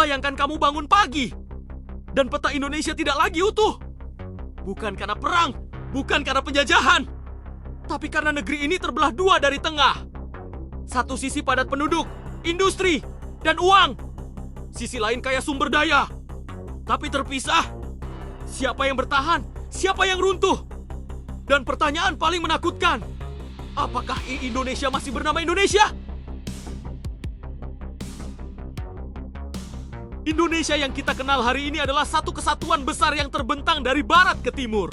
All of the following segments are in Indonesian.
Bayangkan kamu bangun pagi, dan peta Indonesia tidak lagi utuh. Bukan karena perang, bukan karena penjajahan, tapi karena negeri ini terbelah dua dari tengah. Satu sisi padat penduduk, industri, dan uang. Sisi lain kaya sumber daya, tapi terpisah. Siapa yang bertahan, siapa yang runtuh? Dan pertanyaan paling menakutkan, apakah Indonesia masih bernama Indonesia? Indonesia yang kita kenal hari ini adalah satu kesatuan besar yang terbentang dari barat ke timur.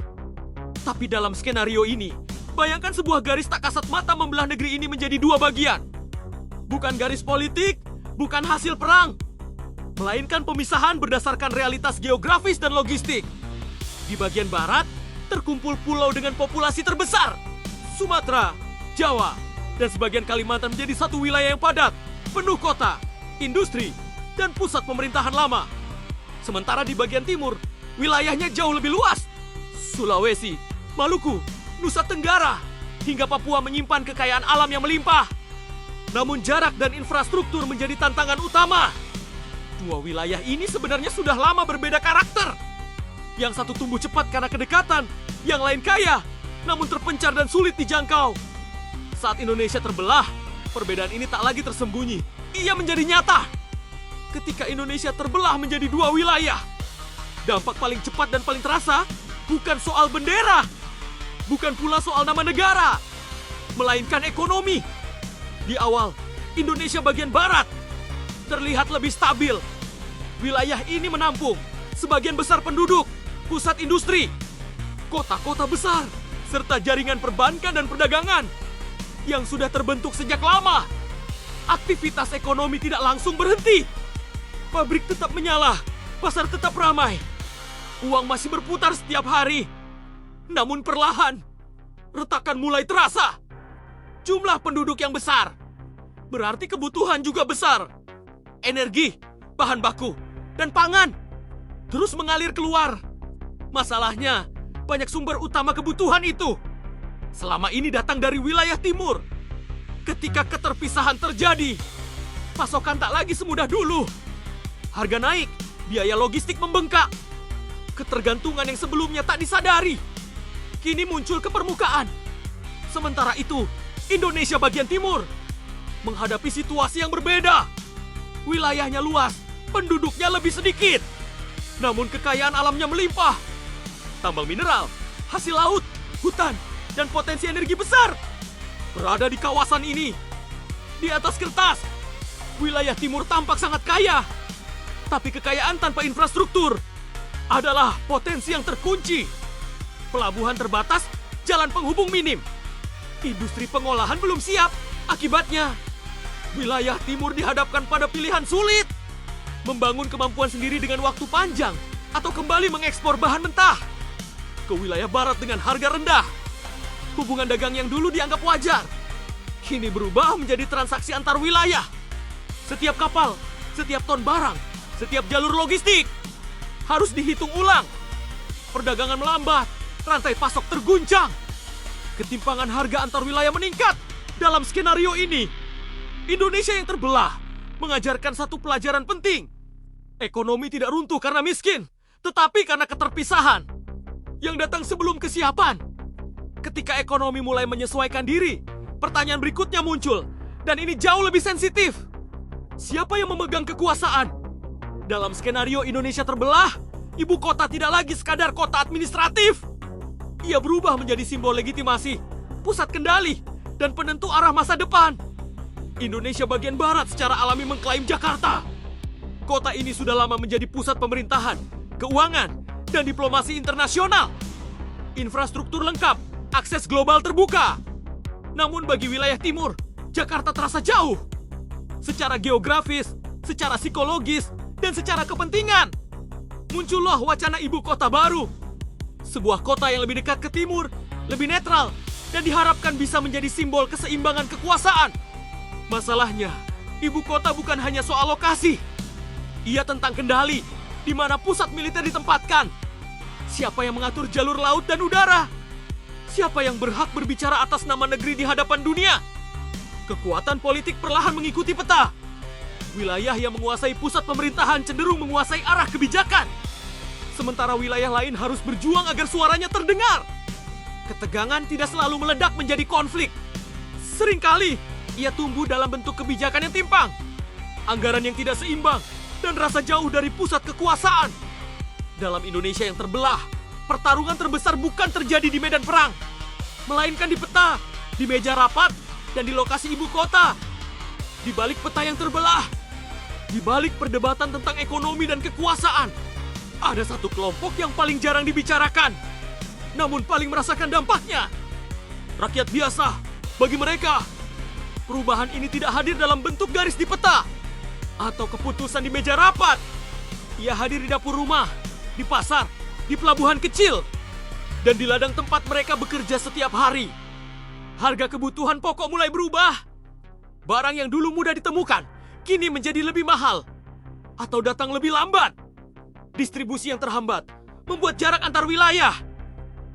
Tapi dalam skenario ini, bayangkan sebuah garis tak kasat mata membelah negeri ini menjadi dua bagian. Bukan garis politik, bukan hasil perang, melainkan pemisahan berdasarkan realitas geografis dan logistik. Di bagian barat, terkumpul pulau dengan populasi terbesar. Sumatera, Jawa, dan sebagian Kalimantan menjadi satu wilayah yang padat, penuh kota, industri, dan pusat pemerintahan lama. Sementara di bagian timur, wilayahnya jauh lebih luas. Sulawesi, Maluku, Nusa Tenggara, hingga Papua menyimpan kekayaan alam yang melimpah. Namun jarak dan infrastruktur menjadi tantangan utama. Dua wilayah ini sebenarnya sudah lama berbeda karakter. Yang satu tumbuh cepat karena kedekatan, yang lain kaya, namun terpencar dan sulit dijangkau. Saat Indonesia terbelah, perbedaan ini tak lagi tersembunyi. Ia menjadi nyata. Ketika Indonesia terbelah menjadi dua wilayah, dampak paling cepat dan paling terasa bukan soal bendera, bukan pula soal nama negara, melainkan ekonomi. Di awal, Indonesia bagian barat terlihat lebih stabil. Wilayah ini menampung sebagian besar penduduk, pusat industri, kota-kota besar, serta jaringan perbankan dan perdagangan yang sudah terbentuk sejak lama. Aktivitas ekonomi tidak langsung berhenti. Pabrik tetap menyala, pasar tetap ramai. Uang masih berputar setiap hari. Namun perlahan, retakan mulai terasa. Jumlah penduduk yang besar, berarti kebutuhan juga besar. Energi, bahan baku, dan pangan terus mengalir keluar. Masalahnya, banyak sumber utama kebutuhan itu selama ini datang dari wilayah timur. Ketika keterpisahan terjadi, pasokan tak lagi semudah dulu. Harga naik, biaya logistik membengkak. Ketergantungan yang sebelumnya tak disadari kini muncul ke permukaan. Sementara itu, Indonesia bagian timur menghadapi situasi yang berbeda. Wilayahnya luas, penduduknya lebih sedikit, namun kekayaan alamnya melimpah. Tambang mineral, hasil laut, hutan, dan potensi energi besar berada di kawasan ini. Di atas kertas, wilayah timur tampak sangat kaya. Tapi kekayaan tanpa infrastruktur adalah potensi yang terkunci. Pelabuhan terbatas, jalan penghubung minim. Industri pengolahan belum siap. Akibatnya, wilayah timur dihadapkan pada pilihan sulit. Membangun kemampuan sendiri dengan waktu panjang atau kembali mengekspor bahan mentah ke wilayah barat dengan harga rendah. Hubungan dagang yang dulu dianggap wajar kini berubah menjadi transaksi antar wilayah. Setiap kapal, setiap ton barang, setiap jalur logistik harus dihitung ulang. Perdagangan melambat, rantai pasok terguncang. Ketimpangan harga antar wilayah meningkat. Dalam skenario ini, Indonesia yang terbelah mengajarkan satu pelajaran penting. Ekonomi tidak runtuh karena miskin, tetapi karena keterpisahan yang datang sebelum kesiapan. Ketika ekonomi mulai menyesuaikan diri, pertanyaan berikutnya muncul, dan ini jauh lebih sensitif. Siapa yang memegang kekuasaan? Dalam skenario Indonesia terbelah, ibu kota tidak lagi sekadar kota administratif. Ia berubah menjadi simbol legitimasi, pusat kendali, dan penentu arah masa depan. Indonesia bagian barat secara alami mengklaim Jakarta. Kota ini sudah lama menjadi pusat pemerintahan, keuangan, dan diplomasi internasional. Infrastruktur lengkap, akses global terbuka. Namun bagi wilayah timur, Jakarta terasa jauh. Secara geografis, secara psikologis, dan secara kepentingan. Muncullah wacana ibu kota baru. Sebuah kota yang lebih dekat ke timur, lebih netral, dan diharapkan bisa menjadi simbol keseimbangan kekuasaan. Masalahnya, ibu kota bukan hanya soal lokasi. Ia tentang kendali, di mana pusat militer ditempatkan. Siapa yang mengatur jalur laut dan udara? Siapa yang berhak berbicara atas nama negeri di hadapan dunia? Kekuatan politik perlahan mengikuti peta. Wilayah yang menguasai pusat pemerintahan cenderung menguasai arah kebijakan. Sementara wilayah lain harus berjuang agar suaranya terdengar. Ketegangan tidak selalu meledak menjadi konflik. Seringkali, ia tumbuh dalam bentuk kebijakan yang timpang, anggaran yang tidak seimbang, dan rasa jauh dari pusat kekuasaan. Dalam Indonesia yang terbelah, pertarungan terbesar bukan terjadi di medan perang, melainkan di peta, di meja rapat, dan di lokasi ibu kota. Di balik peta yang terbelah, di balik perdebatan tentang ekonomi dan kekuasaan, ada satu kelompok yang paling jarang dibicarakan, namun paling merasakan dampaknya. Rakyat biasa. Bagi mereka, perubahan ini tidak hadir dalam bentuk garis di peta atau keputusan di meja rapat. Ia hadir di dapur rumah, di pasar, di pelabuhan kecil, dan di ladang tempat mereka bekerja setiap hari. Harga kebutuhan pokok mulai berubah. Barang yang dulu mudah ditemukan, kini menjadi lebih mahal atau datang lebih lambat. Distribusi yang terhambat membuat jarak antar wilayah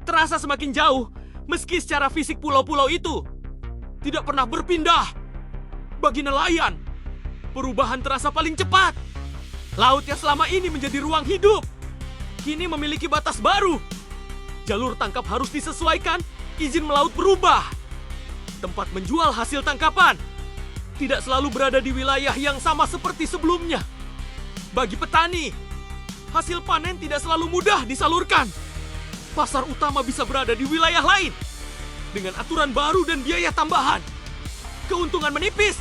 terasa semakin jauh, meski secara fisik pulau-pulau itu tidak pernah berpindah. Bagi nelayan, perubahan terasa paling cepat. Laut yang selama ini menjadi ruang hidup, kini memiliki batas baru. Jalur tangkap harus disesuaikan, izin melaut berubah. Tempat menjual hasil tangkapan tidak selalu berada di wilayah yang sama seperti sebelumnya. Bagi petani, hasil panen tidak selalu mudah disalurkan. Pasar utama bisa berada di wilayah lain dengan aturan baru dan biaya tambahan. Keuntungan menipis,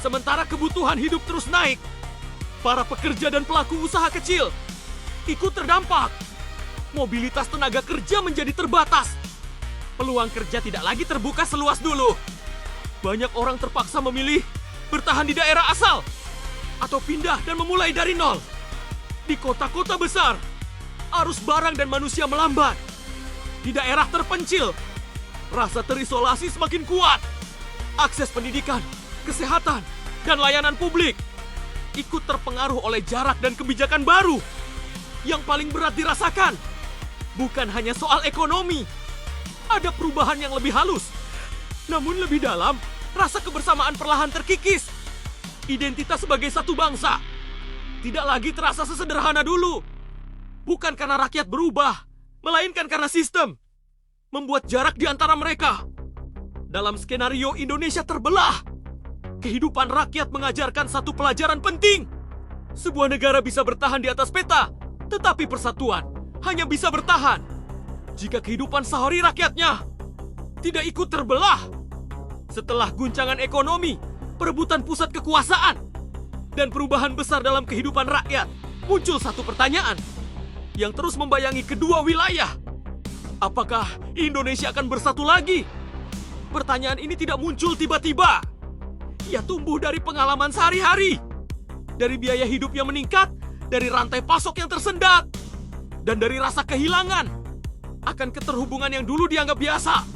sementara kebutuhan hidup terus naik. Para pekerja dan pelaku usaha kecil ikut terdampak. Mobilitas tenaga kerja menjadi terbatas. Peluang kerja tidak lagi terbuka seluas dulu. Banyak orang terpaksa memilih bertahan di daerah asal atau pindah dan memulai dari nol. Di kota-kota besar, arus barang dan manusia melambat. Di daerah terpencil, rasa terisolasi semakin kuat. Akses pendidikan, kesehatan, dan layanan publik ikut terpengaruh oleh jarak dan kebijakan baru. Yang paling berat dirasakan bukan hanya soal ekonomi. Ada perubahan yang lebih halus, namun lebih dalam, rasa kebersamaan perlahan terkikis. Identitas sebagai satu bangsa tidak lagi terasa sesederhana dulu. Bukan karena rakyat berubah, melainkan karena sistem membuat jarak di antara mereka. Dalam skenario Indonesia terbelah, kehidupan rakyat mengajarkan satu pelajaran penting. Sebuah negara bisa bertahan di atas peta, tetapi persatuan hanya bisa bertahan jika kehidupan sehari rakyatnya tidak ikut terbelah. Setelah guncangan ekonomi, perebutan pusat kekuasaan, dan perubahan besar dalam kehidupan rakyat, muncul satu pertanyaan yang terus membayangi kedua wilayah. Apakah Indonesia akan bersatu lagi? Pertanyaan ini tidak muncul tiba-tiba. Ia tumbuh dari pengalaman sehari-hari, dari biaya hidup yang meningkat, dari rantai pasok yang tersendat, dan dari rasa kehilangan akan keterhubungan yang dulu dianggap biasa.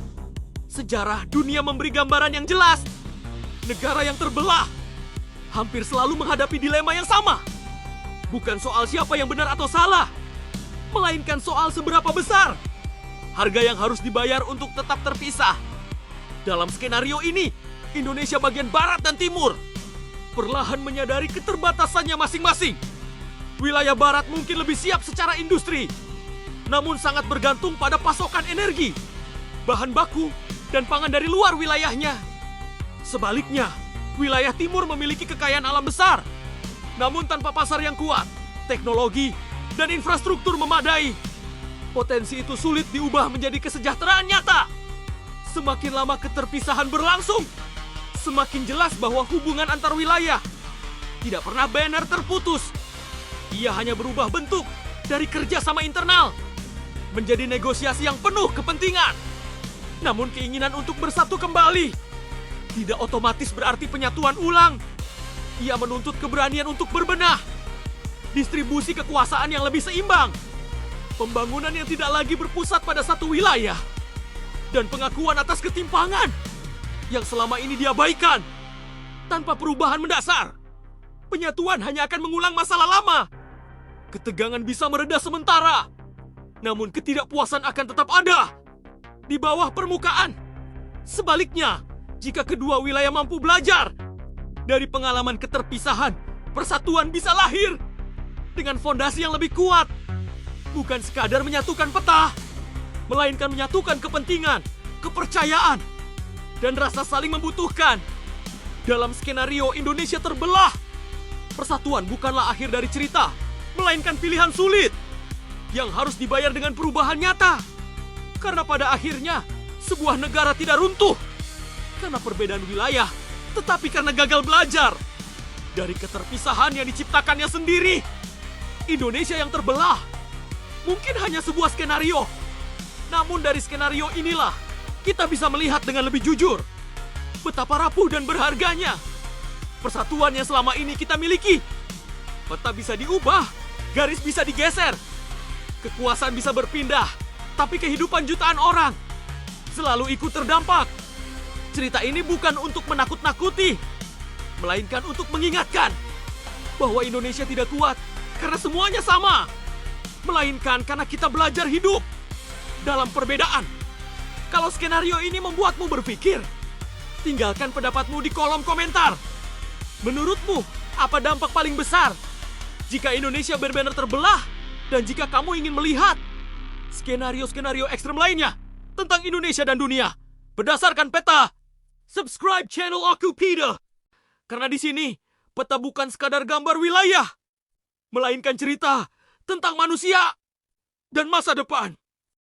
Sejarah dunia memberi gambaran yang jelas. Negara yang terbelah hampir selalu menghadapi dilema yang sama. Bukan soal siapa yang benar atau salah, melainkan soal seberapa besar harga yang harus dibayar untuk tetap terpisah. Dalam skenario ini, Indonesia bagian barat dan timur perlahan menyadari keterbatasannya masing-masing. Wilayah barat mungkin lebih siap secara industri, namun sangat bergantung pada pasokan energi, bahan baku, dan pangan dari luar wilayahnya. Sebaliknya, wilayah timur memiliki kekayaan alam besar, namun tanpa pasar yang kuat, teknologi, dan infrastruktur memadai. Potensi itu sulit diubah menjadi kesejahteraan nyata. Semakin lama keterpisahan berlangsung, semakin jelas bahwa hubungan antar wilayah tidak pernah benar terputus. Ia hanya berubah bentuk dari kerjasama internal menjadi negosiasi yang penuh kepentingan. Namun keinginan untuk bersatu kembali tidak otomatis berarti penyatuan ulang. Ia menuntut keberanian untuk berbenah, distribusi kekuasaan yang lebih seimbang, pembangunan yang tidak lagi berpusat pada satu wilayah, dan pengakuan atas ketimpangan yang selama ini diabaikan. Tanpa perubahan mendasar, penyatuan hanya akan mengulang masalah lama. Ketegangan bisa mereda sementara, namun ketidakpuasan akan tetap ada di bawah permukaan. Sebaliknya, jika kedua wilayah mampu belajar Dari pengalaman keterpisahan, persatuan bisa lahir dengan fondasi yang lebih kuat. Bukan sekadar menyatukan peta, melainkan menyatukan kepentingan, kepercayaan, dan rasa saling membutuhkan. Dalam skenario Indonesia terbelah, persatuan bukanlah akhir dari cerita, melainkan pilihan sulit yang harus dibayar dengan perubahan nyata. Karena pada akhirnya, sebuah negara tidak runtuh karena perbedaan wilayah, tetapi karena gagal belajar dari keterpisahan yang diciptakannya sendiri. Indonesia yang terbelah mungkin hanya sebuah skenario. Namun dari skenario inilah kita bisa melihat dengan lebih jujur betapa rapuh dan berharganya persatuan yang selama ini kita miliki. Peta bisa diubah, garis bisa digeser, kekuasaan bisa berpindah, tapi kehidupan jutaan orang selalu ikut terdampak. Cerita ini bukan untuk menakut-nakuti, melainkan untuk mengingatkan bahwa Indonesia tidak kuat karena semuanya sama, melainkan karena kita belajar hidup dalam perbedaan. Kalau skenario ini membuatmu berpikir, tinggalkan pendapatmu di kolom komentar. Menurutmu, apa dampak paling besar jika Indonesia benar-benar terbelah? Dan jika kamu ingin melihat skenario-skenario ekstrem lainnya tentang Indonesia dan dunia berdasarkan peta, subscribe channel Okupida. Karena di sini, peta bukan sekadar gambar wilayah, melainkan cerita tentang manusia dan masa depan.